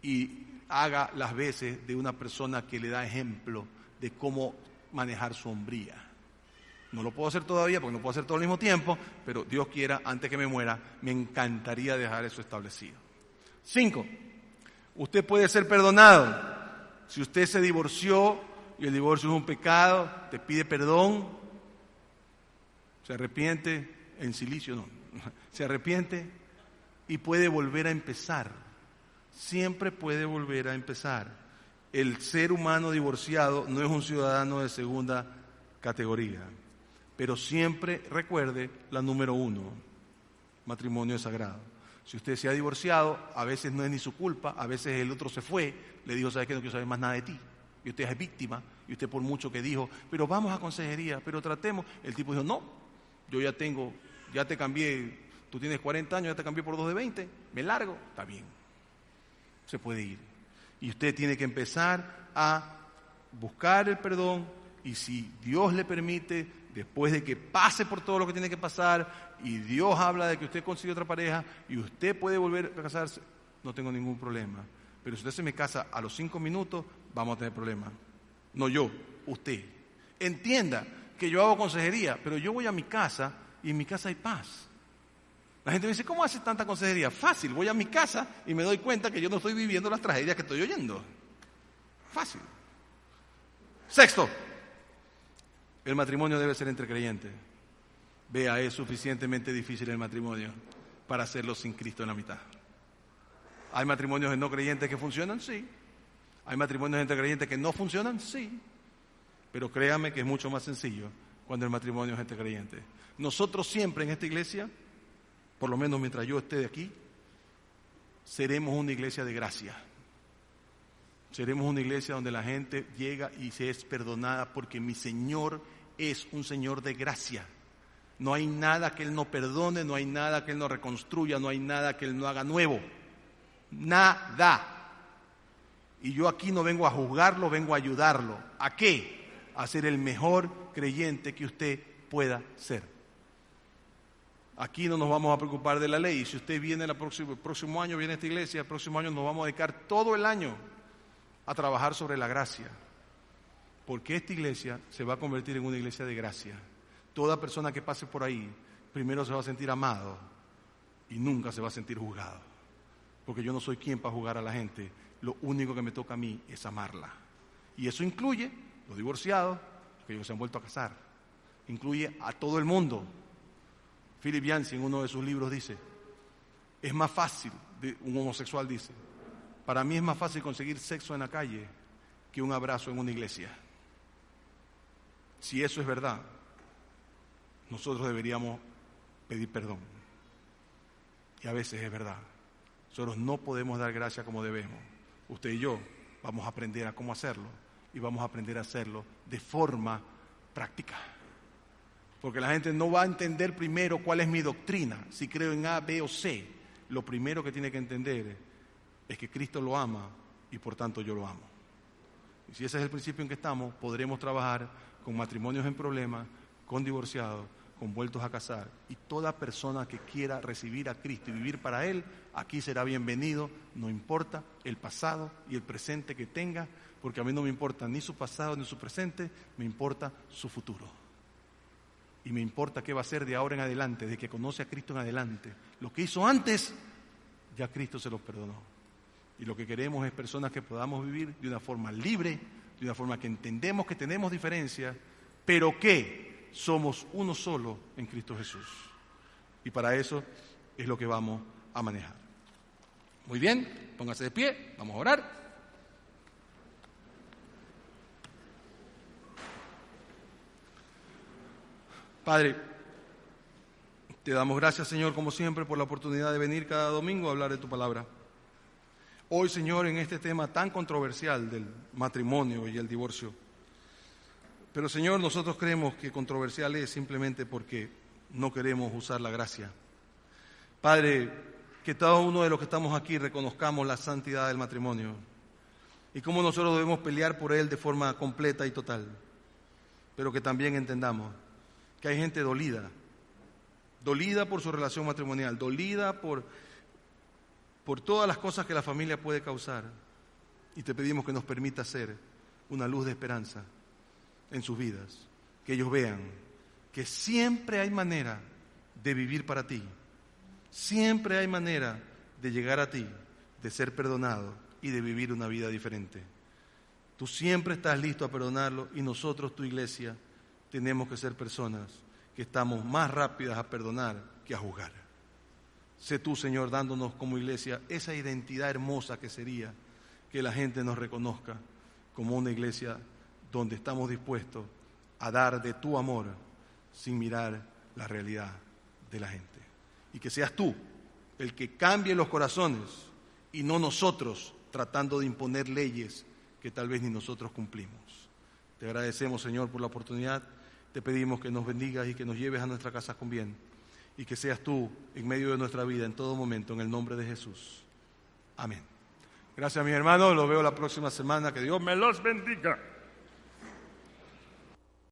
y haga las veces de una persona que le da ejemplo de cómo manejar su hombría. No lo puedo hacer todavía porque no puedo hacer todo al mismo tiempo, pero Dios quiera, antes que me muera, me encantaría dejar eso establecido. 5, usted puede ser perdonado. Si usted se divorció y el divorcio es un pecado, te pide perdón, se arrepiente, en silicio no, se arrepiente y puede volver a empezar. Siempre puede volver a empezar. El ser humano divorciado no es un ciudadano de segunda categoría. Pero siempre recuerde la número 1, matrimonio es sagrado. Si usted se ha divorciado, a veces no es ni su culpa, a veces el otro se fue, le dijo, ¿sabes qué? No quiero saber más nada de ti. y usted es víctima, y usted por mucho que dijo, pero vamos a consejería, pero tratemos. El tipo dijo, no, yo ya te cambié, tú tienes 40 años, ya te cambié por 2 de 20, me largo, está bien, se puede ir. Y usted tiene que empezar a buscar el perdón, y si Dios le permite, después de que pase por todo lo que tiene que pasar, y Dios habla de que usted consigue otra pareja, y usted puede volver a casarse, no tengo ningún problema. Pero si usted se me casa a los 5 minutos, vamos a tener problemas. No yo, usted. Entienda que yo hago consejería, pero yo voy a mi casa y en mi casa hay paz. La gente me dice, ¿cómo hace tanta consejería? Fácil, voy a mi casa y me doy cuenta que yo no estoy viviendo las tragedias que estoy oyendo. Fácil. Sexto, el matrimonio debe ser entre creyentes. Vea, es suficientemente difícil el matrimonio para hacerlo sin Cristo en la mitad. ¿Hay matrimonios de no creyentes que funcionan? Sí. ¿Hay matrimonios entre creyentes que no funcionan? Sí. Pero créame que es mucho más sencillo cuando el matrimonio es entre creyentes. Nosotros siempre en esta iglesia, por lo menos mientras yo esté de aquí, seremos una iglesia de gracia. Seremos una iglesia donde la gente llega y se es perdonada porque mi Señor es un Señor de gracia. No hay nada que Él no perdone, no hay nada que Él no reconstruya, no hay nada que Él no haga nuevo. Nada. Y yo aquí no vengo a juzgarlo, vengo a ayudarlo. ¿A qué? A ser el mejor creyente que usted pueda ser. Aquí no nos vamos a preocupar de la ley. Si usted viene el próximo año, viene a esta iglesia, el próximo año nos vamos a dedicar todo el año a trabajar sobre la gracia. Porque esta iglesia se va a convertir en una iglesia de gracia. Toda persona que pase por ahí, primero se va a sentir amado y nunca se va a sentir juzgado. Porque yo no soy quien para juzgar a la gente. Lo único que me toca a mí es amarla. Y eso incluye los divorciados, aquellos que se han vuelto a casar. Incluye a todo el mundo. Philip Yancey en uno de sus libros dice, es más fácil, un homosexual dice, para mí es más fácil conseguir sexo en la calle que un abrazo en una iglesia. Si eso es verdad, nosotros deberíamos pedir perdón. Y a veces es verdad. Nosotros no podemos dar gracia como debemos. Usted y yo vamos a aprender a cómo hacerlo y vamos a aprender a hacerlo de forma práctica. Porque la gente no va a entender primero cuál es mi doctrina, si creo en A, B o C. Lo primero que tiene que entender es que Cristo lo ama y por tanto yo lo amo. Y si ese es el principio en que estamos, podremos trabajar con matrimonios en problemas, con divorciados, con vueltos a casar. Y toda persona que quiera recibir a Cristo y vivir para Él, aquí será bienvenido, no importa el pasado y el presente que tenga, porque a mí no me importa ni su pasado ni su presente, me importa su futuro. Y me importa qué va a hacer de ahora en adelante, de que conoce a Cristo en adelante. Lo que hizo antes, ya Cristo se lo perdonó. Y lo que queremos es personas que podamos vivir de una forma libre, de una forma que entendemos que tenemos diferencias, pero que somos uno solo en Cristo Jesús. Y para eso es lo que vamos a manejar. Muy bien, póngase de pie, vamos a orar. Padre, te damos gracias, Señor, como siempre, por la oportunidad de venir cada domingo a hablar de tu palabra. Hoy, Señor, en este tema tan controversial del matrimonio y el divorcio. Pero, Señor, nosotros creemos que controversial es simplemente porque no queremos usar la gracia. Padre, que cada uno de los que estamos aquí reconozcamos la santidad del matrimonio y cómo nosotros debemos pelear por él de forma completa y total. Pero que también entendamos que hay gente dolida por su relación matrimonial, dolida por todas las cosas que la familia puede causar. Y te pedimos que nos permita ser una luz de esperanza en sus vidas, que ellos vean que siempre hay manera de vivir para ti, siempre hay manera de llegar a ti, de ser perdonado y de vivir una vida diferente. Tú siempre estás listo a perdonarlo y nosotros, tu iglesia, tenemos que ser personas que estamos más rápidas a perdonar que a juzgar. Sé tú, Señor, dándonos como iglesia esa identidad hermosa que sería que la gente nos reconozca como una iglesia donde estamos dispuestos a dar de tu amor sin mirar la realidad de la gente. Y que seas tú el que cambie los corazones y no nosotros tratando de imponer leyes que tal vez ni nosotros cumplimos. Te agradecemos, Señor, por la oportunidad. Te pedimos que nos bendigas y que nos lleves a nuestra casa con bien, y que seas tú en medio de nuestra vida en todo momento, en el nombre de Jesús. Amén. Gracias, mis hermanos. Los veo la próxima semana. Que Dios me los bendiga.